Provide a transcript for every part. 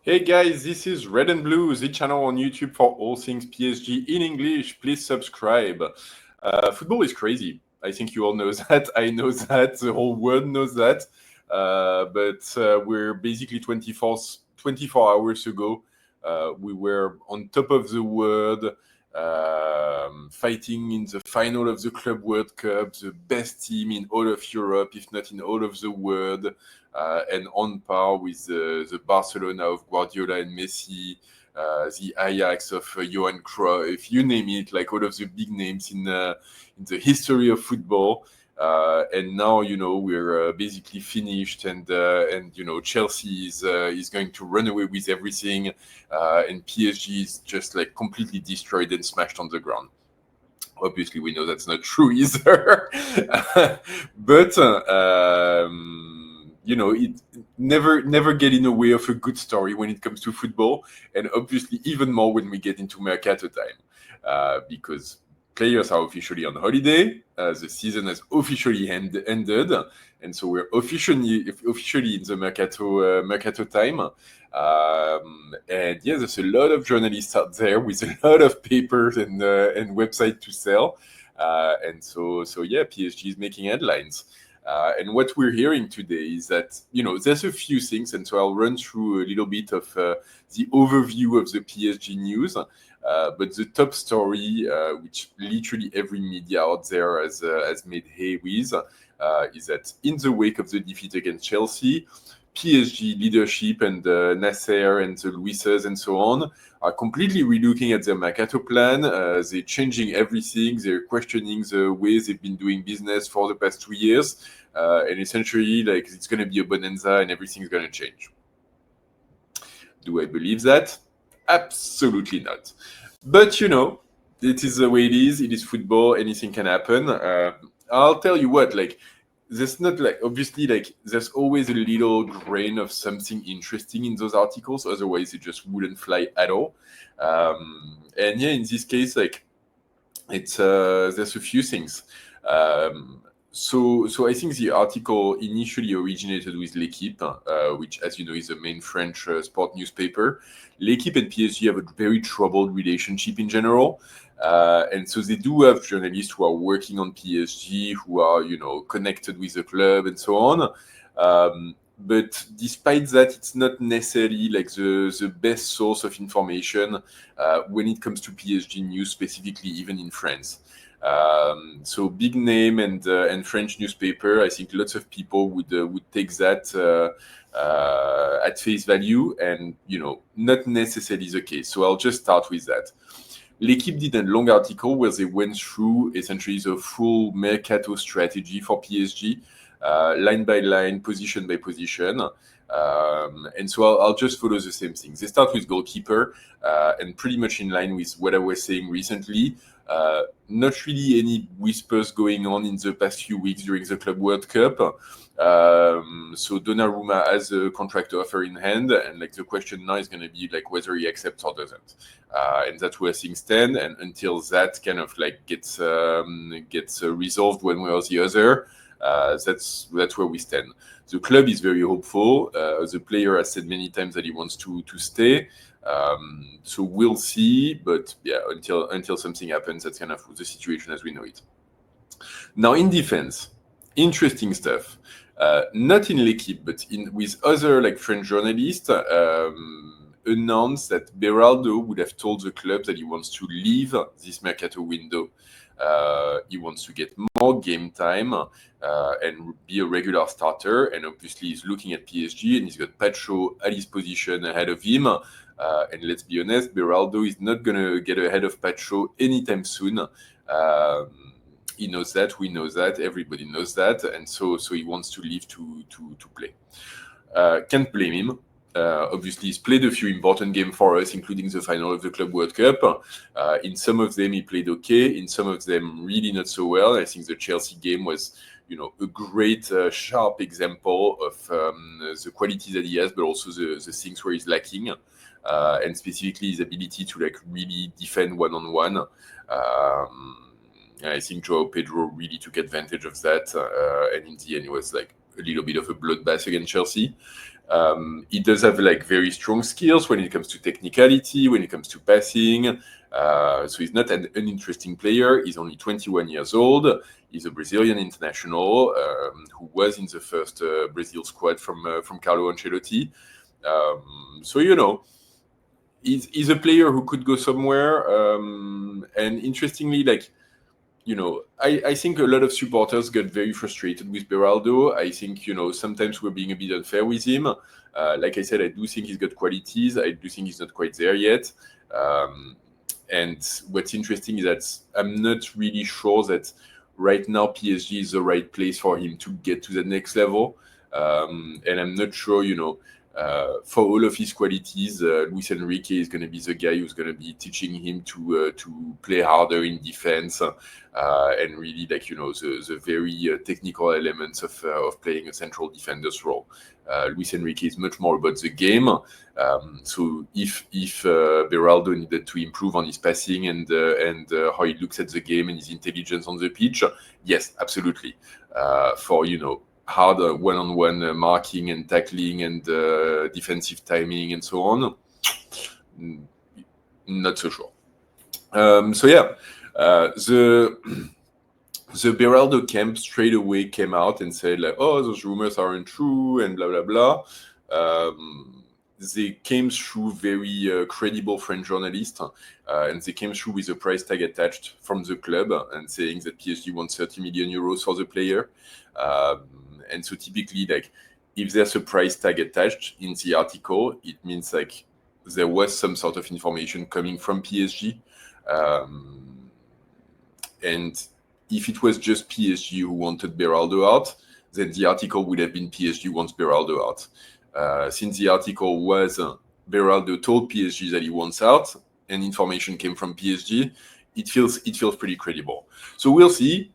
Hey guys, this is Red and Blue, the channel on YouTube for all things PSG in English. Please subscribe. Football is crazy. I think you all know that. I know that. The whole world knows that. But we're basically 24 hours ago. We were on top of the world, fighting in the final of the Club World Cup, the best team in all of Europe, if not in all of the world. And on par with the Barcelona of Guardiola and Messi, the Ajax of Johan Cruyff, you name it, like all of the big names in the history of football. And now, we're basically finished, and Chelsea is going to run away with everything, and PSG is just like completely destroyed and smashed on the ground. Obviously, we know that's not true either, but it never get in the way of a good story when it comes to football, and obviously even more when we get into Mercato time, because players are officially on holiday, the season has officially ended, and so we're officially in the Mercato time. And yeah, there's a lot of journalists out there with a lot of papers and websites to sell, and so yeah, PSG is making headlines. And what we're hearing today is that, there's a few things, and so I'll run through a little bit of the overview of the PSG news. But the top story, which literally every media out there has made hay with, is that in the wake of the defeat against Chelsea, PSG leadership and Nasser and the Luises and so on are completely relooking at their Mercato plan. They're changing everything. They're questioning the way they've been doing business for the past 2 years. And essentially, like, it's going to be a bonanza and everything's going to change. Do I believe that? Absolutely not. But, it is the way it is. It is football. Anything can happen. I'll tell you what, like, there's not like, obviously, like, there's always a little grain of something interesting in those articles. Otherwise, it just wouldn't fly at all. And yeah, in this case, like, it's there's a few things. So I think the article initially originated with L'Équipe, which, as you know, is the main French sport newspaper. L'Équipe and PSG have a very troubled relationship in general. And so they do have journalists who are working on PSG, who are, connected with the club and so on. But despite that, it's not necessarily like the best source of information when it comes to PSG news, specifically even in France. So big name and French newspaper. I think lots of people would take that at face value, and not necessarily the case. So I'll just start with that. L'Équipe did a long article where they went through essentially the full Mercato strategy for PSG, line by line, position by position. And so I'll just follow the same thing. They start with goalkeeper, and pretty much in line with what I was saying recently. Not really any whispers going on in the past few weeks during the Club World Cup. So Donnarumma has a contract offer in hand, and like the question now is going to be like whether he accepts or doesn't, and that's where things stand. And until that kind of like gets resolved one way or the other, that's where we stand. The club is very hopeful. The player has said many times that he wants to stay. So we'll see, but yeah, until something happens, that's kind of the situation as we know it. Now in defense, interesting stuff. Not in L'Équipe, but with other like French journalists, announced that Beraldo would have told the club that he wants to leave this Mercato window. He wants to get more game time and be a regular starter. And obviously, he's looking at PSG, and he's got Pacho at his position ahead of him. And let's be honest, Beraldo is not going to get ahead of Pacho anytime soon. He knows that, we know that, everybody knows that, and so he wants to leave to play. Can't blame him. Obviously, he's played a few important games for us, including the final of the Club World Cup. In some of them, he played okay. In some of them, really not so well. I think the Chelsea game was, a great, sharp example of the quality that he has, but also the things where he's lacking, and specifically his ability to like really defend one-on-one. I think João Pedro really took advantage of that, and in the end, it was like a little bit of a bloodbath against Chelsea. He does have like very strong skills when it comes to technicality, when it comes to passing. So he's not an uninteresting player. He's only 21 years old. He's a Brazilian international who was in the first Brazil squad from Carlo Ancelotti. So he's a player who could go somewhere. And interestingly, like, I think a lot of supporters got very frustrated with Beraldo. I think, sometimes we're being a bit unfair with him. Like I said, I do think he's got qualities. I do think he's not quite there yet. And what's interesting is that I'm not really sure that right now PSG is the right place for him to get to the next level. And I'm not sure, for all of his qualities, Luis Enrique is going to be the guy who's going to be teaching him to play harder in defense and really, like, the very technical elements of playing a central defender's role. Luis Enrique is much more about the game. So if Beraldo needed to improve on his passing and how he looks at the game and his intelligence on the pitch, yes, absolutely. For hard one-on-one marking and tackling and defensive timing and so on, not so sure. The Beraldo camp straight away came out and said, like, oh, those rumors aren't true and blah blah blah. They came through very credible French journalists, and they came through with a price tag attached from the club and saying that PSG wants 30 million euros for the player. And so typically, like, if there's a price tag attached in the article, it means like there was some sort of information coming from PSG. And if it was just PSG who wanted Beraldo out, then the article would have been PSG wants Beraldo out. Since the article was Beraldo told PSG that he wants out, and information came from PSG, it feels pretty credible. So we'll see.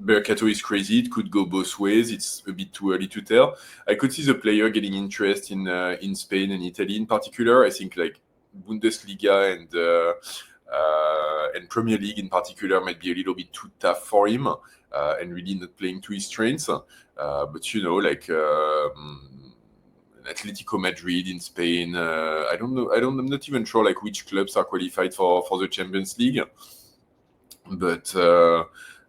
Mercato is crazy. It could go both ways. It's a bit too early to tell. I could see the player getting interest in Spain and Italy in particular. I think like Bundesliga and Premier League in particular might be a little bit too tough for him and really not playing to his strengths. But Atletico Madrid in Spain. I don't know. I'm not even sure like which clubs are qualified for the Champions League. But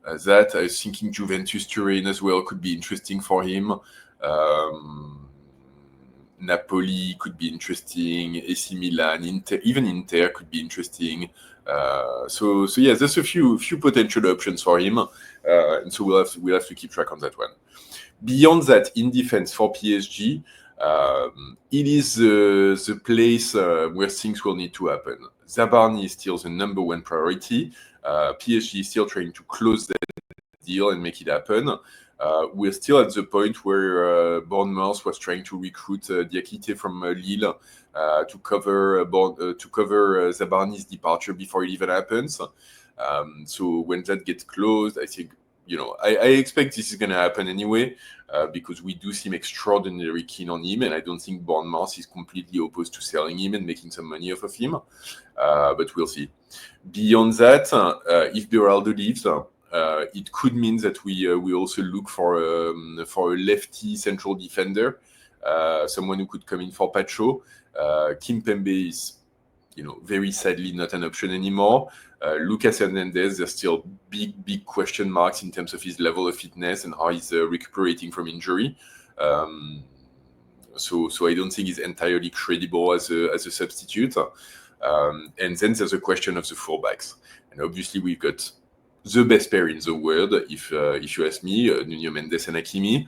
that I was thinking Juventus Turin as well could be interesting for him. Napoli could be interesting. AC Milan, Inter could be interesting. So yeah, there's a few potential options for him, and so we'll have to keep track on that one. Beyond that, in defense for PSG, it is the place where things will need to happen. Zabarni is still the number one priority. PSG is still trying to close that deal and make it happen. We're still at the point where Bournemouth was trying to recruit Diakité from Lille to cover Zabarni's departure before it even happens. So when that gets closed, I think, I expect this is going to happen anyway, because we do seem extraordinarily keen on him, and I don't think Bournemouth is completely opposed to selling him and making some money off of him. But we'll see. Beyond that, if Beraldo leaves, it could mean that we also look for a lefty central defender, someone who could come in for Pacho. Kimpembe is, very sadly not an option anymore. Lucas Hernandez, there's still big question marks in terms of his level of fitness and how he's recuperating from injury. So I don't think he's entirely credible as a substitute. And then there's a question of the fullbacks. And obviously we've got the best pair in the world, if you ask me, Nuno Mendes and Hakimi,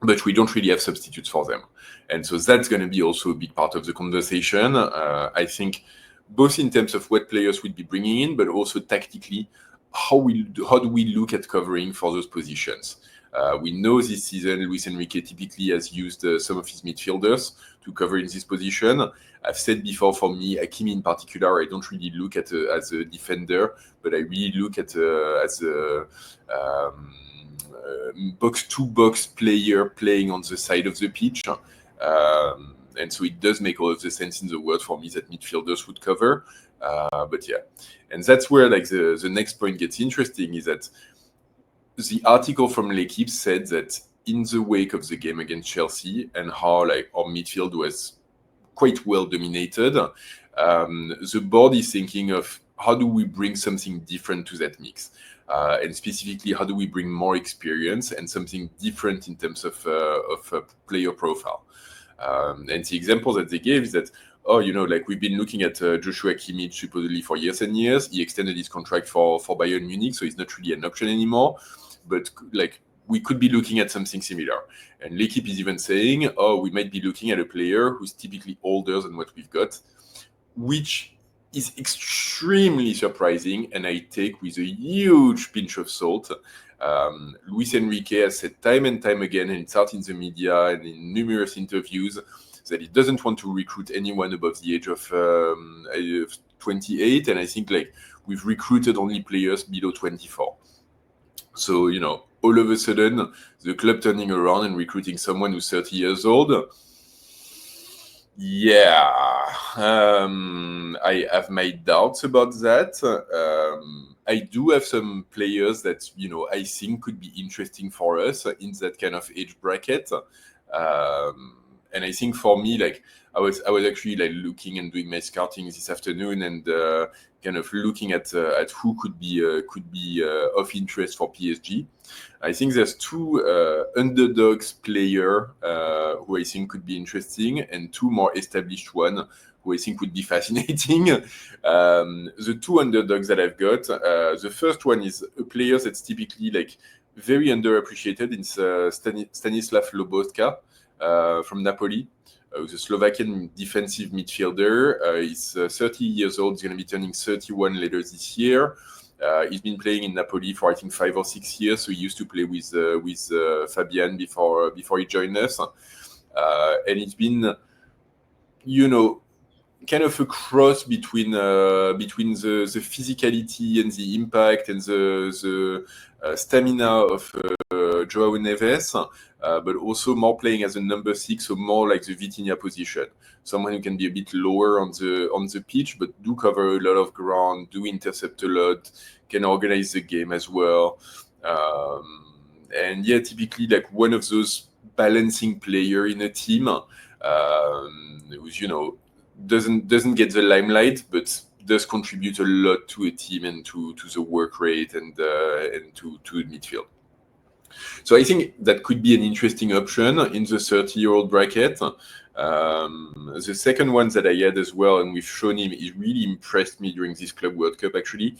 but we don't really have substitutes for them. And so that's going to be also a big part of the conversation. I think both in terms of what players we'd be bringing in, but also tactically, how do we look at covering for those positions? We know this season Luis Enrique typically has used some of his midfielders to cover in this position. I've said before, for me, Hakimi in particular, I don't really look at as a defender, but I really look at as a box-to-box player playing on the side of the pitch. And so it does make all of the sense in the world for me that midfielders would cover. But yeah, and that's where like the next point gets interesting, is that the article from L'Equipe said that in the wake of the game against Chelsea and how like our midfield was quite well dominated, the board is thinking of how do we bring something different to that mix, and specifically how do we bring more experience and something different in terms of player profile. And the example that they gave is that, like we've been looking at Joshua Kimmich supposedly for years and years. He extended his contract for Bayern Munich, so he's not really an option anymore. But like we could be looking at something similar. And L'Equipe is even saying, we might be looking at a player who's typically older than what we've got, which is extremely surprising, and I take with a huge pinch of salt. Luis Enrique has said time and time again, and it's out in the media and in numerous interviews, that he doesn't want to recruit anyone above the age of 28, and I think like we've recruited only players below 24. So, all of a sudden, the club turning around and recruiting someone who's 30 years old, yeah, I have my doubts about that. I do have some players that, I think could be interesting for us in that kind of age bracket. And I think for me, like I was actually like looking and doing my scouting this afternoon and kind of looking at who could be of interest for PSG. I think there's two underdogs player who I think could be interesting, and two more established one who I think would be fascinating. The two underdogs that I've got, the first one is a player that's typically like very underappreciated. It's Stanislav Lobotka from Napoli. Who's a Slovakian defensive midfielder. He's 30 years old. He's going to be turning 31 later this year. He's been playing in Napoli for I think 5 or 6 years. So he used to play with Fabian before he joined us, and it's been, kind of a cross between the physicality and the impact and the stamina of João Neves, but also more playing as a number 6, so more like the Vitinha position. Someone who can be a bit lower on the pitch, but do cover a lot of ground, do intercept a lot, can organize the game as well. And yeah, typically like one of those balancing player in a team, who's, doesn't get the limelight, but does contribute a lot to a team and to the work rate and to midfield. So I think that could be an interesting option in the 30-year-old bracket. The second one that I had as well, and we've shown him, he really impressed me during this Club World Cup actually,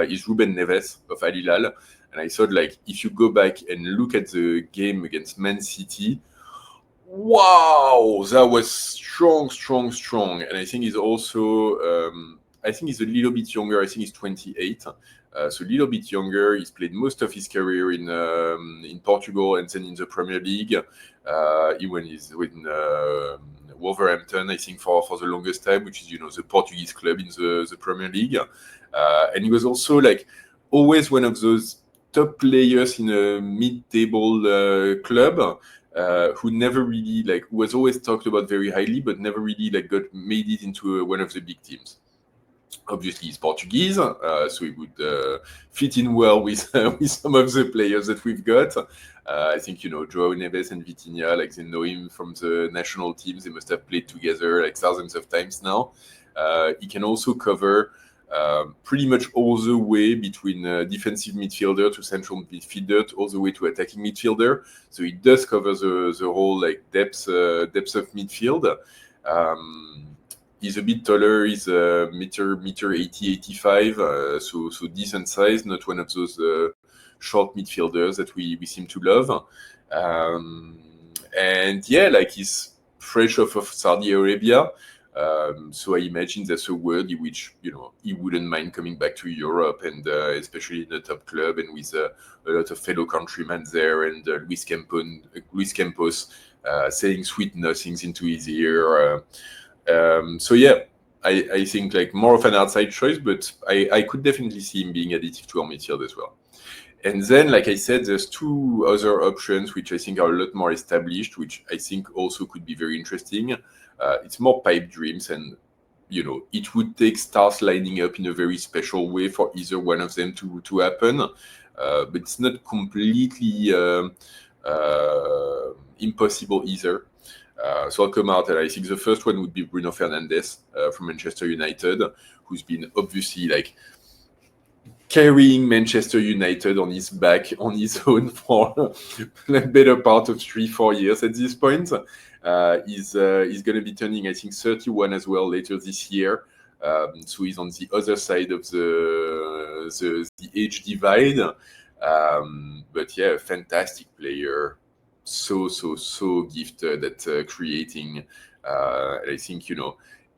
is Ruben Neves of Al Hilal. And I thought, like, if you go back and look at the game against Man City, wow, that was strong. And I think he's also, he's a little bit younger. I think he's 28. So a little bit younger. He's played most of his career in Portugal and then in the Premier League. Even he's with Wolverhampton, I think, for the longest time, which is, the Portuguese club in the Premier League. And he was also like always one of those top players in a mid-table club. Who never really was always talked about very highly, but never really made it into one of the big teams. Obviously, he's Portuguese, so he would fit in well with some of the players that we've got. I think João Neves and Vitinha, they know him from the national teams. They must have played together thousands of times now. He can also cover pretty much all the way between defensive midfielder to central midfielder, all the way to attacking midfielder. So he does cover the whole depth of midfield. He's a bit taller. He's meter 80, 85, so decent size. Not one of those short midfielders that we seem to love. And yeah, he's fresh off of Saudi Arabia. So I imagine that's a world in which he wouldn't mind coming back to Europe, and especially in a top club and with a lot of fellow countrymen there, and Luis Campos saying sweet nothings into his ear. So yeah, I think more of an outside choice, but I could definitely see him being additive to our midfield as well. And then, like I said, there's two other options which I think are a lot more established, which I think also could be very interesting. It's more pipe dreams, and it would take stars lining up in a very special way for either one of them to happen. But it's not completely impossible either. So I'll come out, and I think the first one would be Bruno Fernandes from Manchester United, who's been obviously like carrying Manchester United on his back, on his own for the better part of 3-4 years at this point. He's going to be turning, I think, 31 as well later this year. So he's on the other side of the age divide. But yeah, fantastic player. So gifted at creating. I think,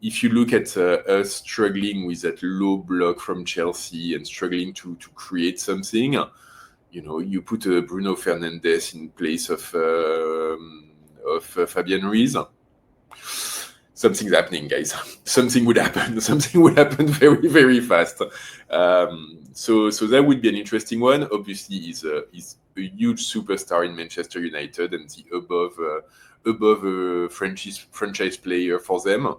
if you look at us struggling with that low block from Chelsea and struggling to create something, you put Bruno Fernandes in place of Fabian Ruiz. Something's happening, guys. Something would happen. Something would happen very, very fast. So that would be an interesting one. Obviously, he's a huge superstar in Manchester United and the above franchise player for them.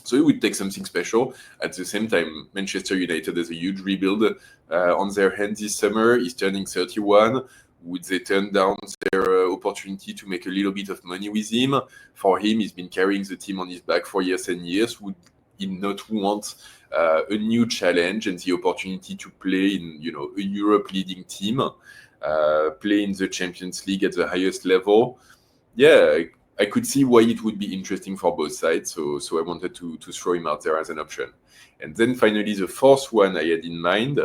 So it would take something special. At the same time, Manchester United has a huge rebuild on their hands this summer. He's turning 31. Would they turn down their opportunity to make a little bit of money with him? For him, he's been carrying the team on his back for years and years. Would he not want a new challenge and the opportunity to play in, a Europe-leading team, play in the Champions League at the highest level? Yeah, I could see why it would be interesting for both sides. So I wanted to throw him out there as an option. And then finally, the fourth one I had in mind,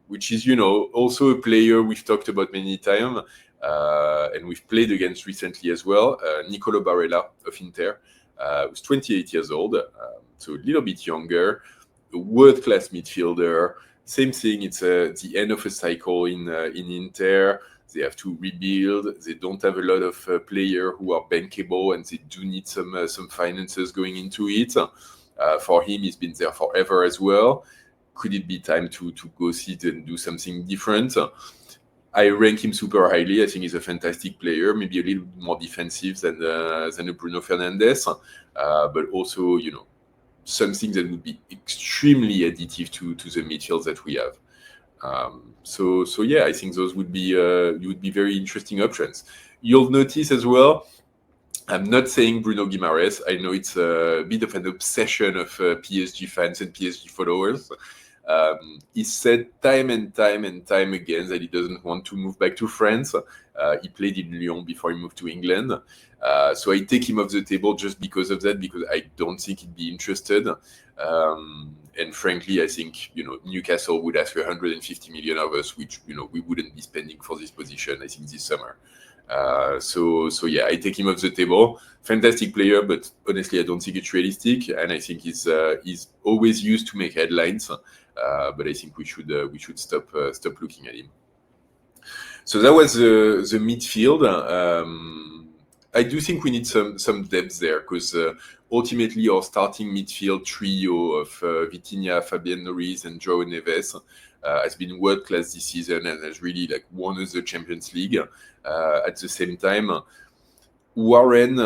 which is, also a player we've talked about many times, and we've played against recently as well, Nicolo Barella of Inter, who's 28 years old, so a little bit younger, a world-class midfielder. Same thing, it's the end of a cycle in Inter. They have to rebuild. They don't have a lot of players who are bankable, and they do need some finances going into it. For him, he's been there forever as well. Could it be time to go sit and do something different? I rank him super highly. I think he's a fantastic player, maybe a little bit more defensive than a Bruno Fernandes, but also, something that would be extremely additive to the midfield that we have. So yeah, I think those would be very interesting options. You'll notice as well, I'm not saying Bruno Guimaraes. I know it's a bit of an obsession of PSG fans and PSG followers. He said time and time again that he doesn't want to move back to France. He played in Lyon before he moved to England. So I take him off the table just because of that, because I don't think he'd be interested. And frankly, I think, Newcastle would ask 150 million of us, which, we wouldn't be spending for this position, I think, this summer. So yeah, I take him off the table. Fantastic player, but honestly, I don't think it's realistic. And I think he's always used to make headlines. But I think we should stop looking at him. So that was the midfield. I do think we need some depth there, because ultimately our starting midfield trio of Vitinha, Fabian Ruiz, and João Neves has been world class this season and has really won us the Champions League. At the same time, Warren,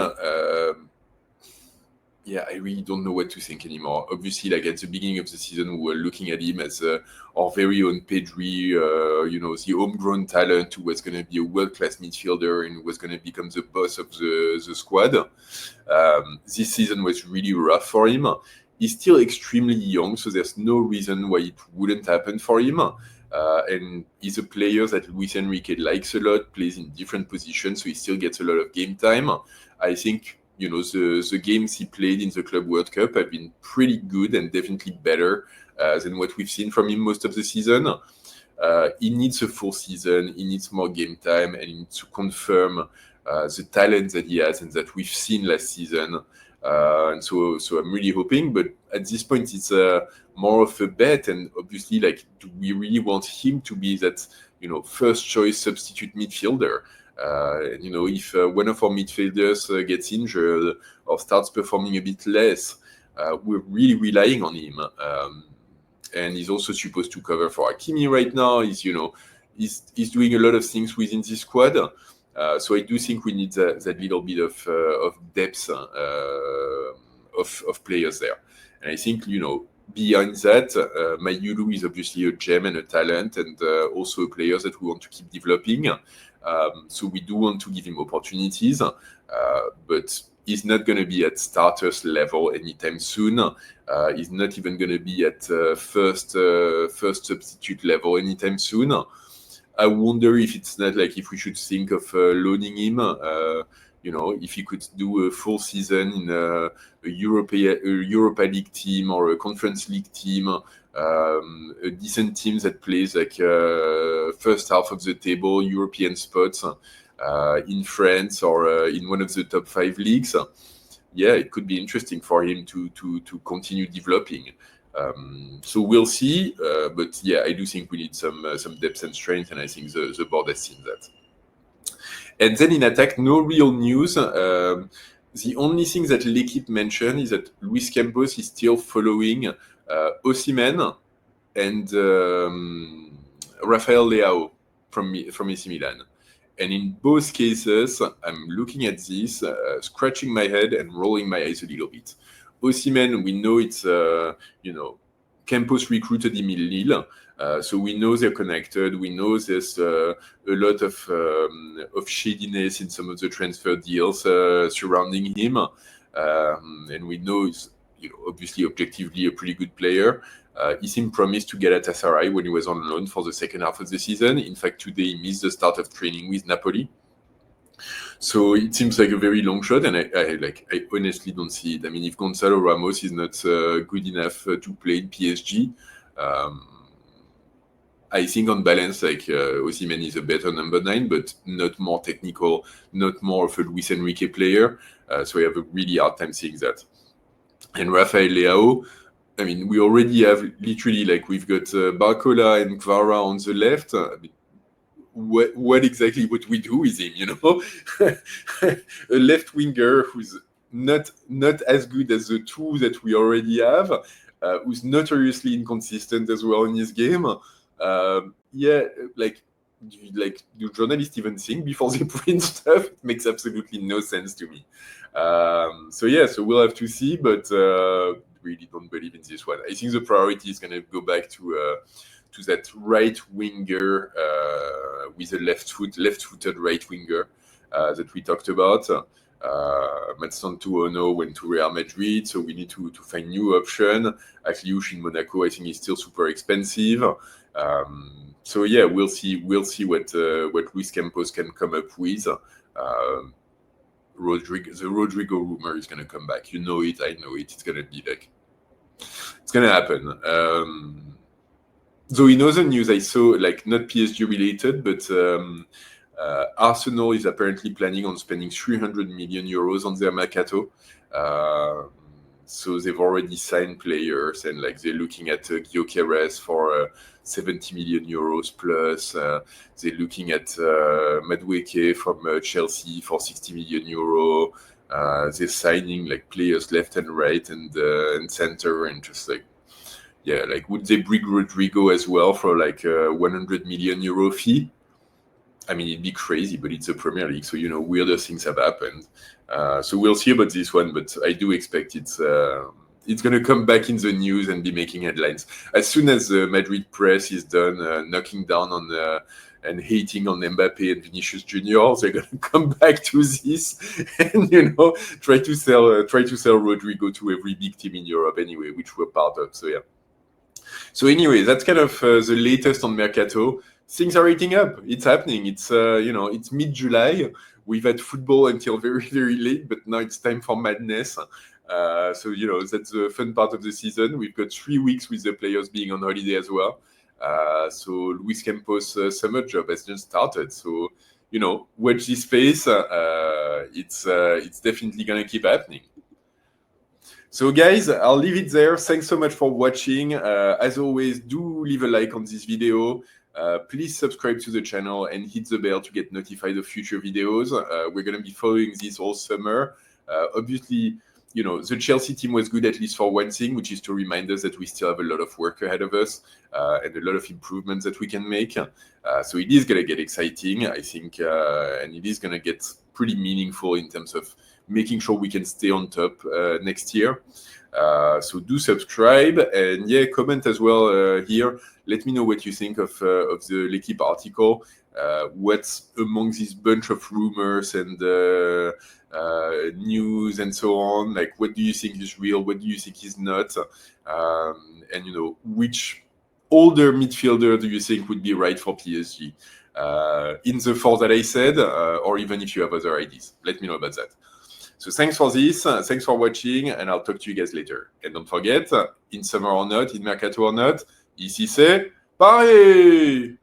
I really don't know what to think anymore. Obviously, at the beginning of the season, we were looking at him as our very own Pedri, the homegrown talent who was going to be a world-class midfielder and who was going to become the boss of the squad. This season was really rough for him. He's still extremely young, so there's no reason why it wouldn't happen for him. And he's a player that Luis Enrique likes a lot, plays in different positions, so he still gets a lot of game time. I think, the games he played in the Club World Cup have been pretty good and definitely better than what we've seen from him most of the season. He needs a full season, he needs more game time, and he needs to confirm the talent that he has and that we've seen last season. And so I'm really hoping, but at this point it's more of a bet, and obviously, do we really want him to be that, first choice substitute midfielder? If one of our midfielders gets injured or starts performing a bit less, we're really relying on him. And he's also supposed to cover for Hakimi right now. He's doing a lot of things within this squad. So I do think we need that little bit of depth of players there. And I think, Beyond that, Mayulu is obviously a gem and a talent, and also a player that we want to keep developing. So we do want to give him opportunities, but he's not going to be at starters level anytime soon. He's not even going to be at first substitute level anytime soon. I wonder if it's not like if we should think of loaning him. If he could do a full season in a Europa League team or a Conference League team, a decent team that plays like first half of the table, European spots in France or in one of the top 5 leagues. Yeah, it could be interesting for him to continue developing. So we'll see, but yeah, I do think we need some depth and strength, and I think the board has seen that. And then in attack, no real news. The only thing that L'Equipe mentioned is that Luis Campos is still following Osimhen and Rafael Leão from AC Milan. And in both cases, I'm looking at this, scratching my head and rolling my eyes a little bit. Osimhen, we know it's, Campos recruited him in Lille. So we know they're connected. We know there's a lot of shadiness in some of the transfer deals surrounding him. And we know he's obviously objectively a pretty good player. He seemed promised to Galatasaray when he was on loan for the second half of the season. In fact, today he missed the start of training with Napoli. So it seems like a very long shot, and I honestly don't see it. I mean, if Gonzalo Ramos is not good enough to play in PSG, I think on balance, Osimhen is a better number 9, but not more technical, not more of a Luis Enrique player. So I have a really hard time seeing that. And Rafael Leão, I mean, we already have literally, we've got Barcola and Kvara on the left. I mean, what exactly would we do with him, a left winger who's not as good as the two that we already have, who's notoriously inconsistent as well in his game. Do journalists even think before they print stuff? It makes absolutely no sense to me. So we'll have to see, but really don't believe in this one. I think the priority is going to go back to that right winger with a left-footed right winger that we talked about. Matsantuono went to Real Madrid, so we need to find new option. Akliouche in Monaco, I think, is still super expensive. We'll see what Luis Campos can come up with. The Rodrigo rumor is going to come back. You know it, I know it. It's going to be it's going to happen. So in other news, I saw not PSG related, but Arsenal is apparently planning on spending 300 million euros on their Mercato. So they've already signed players, and they're looking at Gyökeres for 70 million euros plus. They're looking at Madueke from Chelsea for 60 million euro. They're signing players left and right and center, and just would they bring Rodrigo as well for a 100 million euro fee? I mean, it'd be crazy, but it's a Premier League, so weirder things have happened. So we'll see about this one, but I do expect it's going to come back in the news and be making headlines as soon as the Madrid press is done knocking down on and hating on Mbappe and Vinicius Junior. They're going to come back to this and try to sell Rodrigo to every big team in Europe anyway, which we're part of. So yeah. So anyway, that's kind of the latest on Mercato. Things are heating up. It's happening. It's it's mid-July. We've had football until very, very late, but now it's time for madness. That's the fun part of the season. We've got 3 weeks with the players being on holiday as well. So Luis Campos' summer job has just started. So watch this space. It's definitely gonna keep happening. So guys, I'll leave it there. Thanks so much for watching. As always, do leave a like on this video. Please subscribe to the channel and hit the bell to get notified of future videos. We're going to be following this all summer. Obviously, the Chelsea team was good at least for one thing, which is to remind us that we still have a lot of work ahead of us and a lot of improvements that we can make. So it is going to get exciting, I think, and it is going to get pretty meaningful in terms of making sure we can stay on top next year. So do subscribe and comment as well here. Let me know what you think of the L'Equipe article. What's among this bunch of rumors and news and so on? Like, what do you think is real? What do you think is not? And which older midfielder do you think would be right for PSG? In the four that I said, or even if you have other ideas, let me know about that. So thanks for this, thanks for watching, and I'll talk to you guys later. And don't forget, in summer or not, in Mercato or not, ici c'est Paris!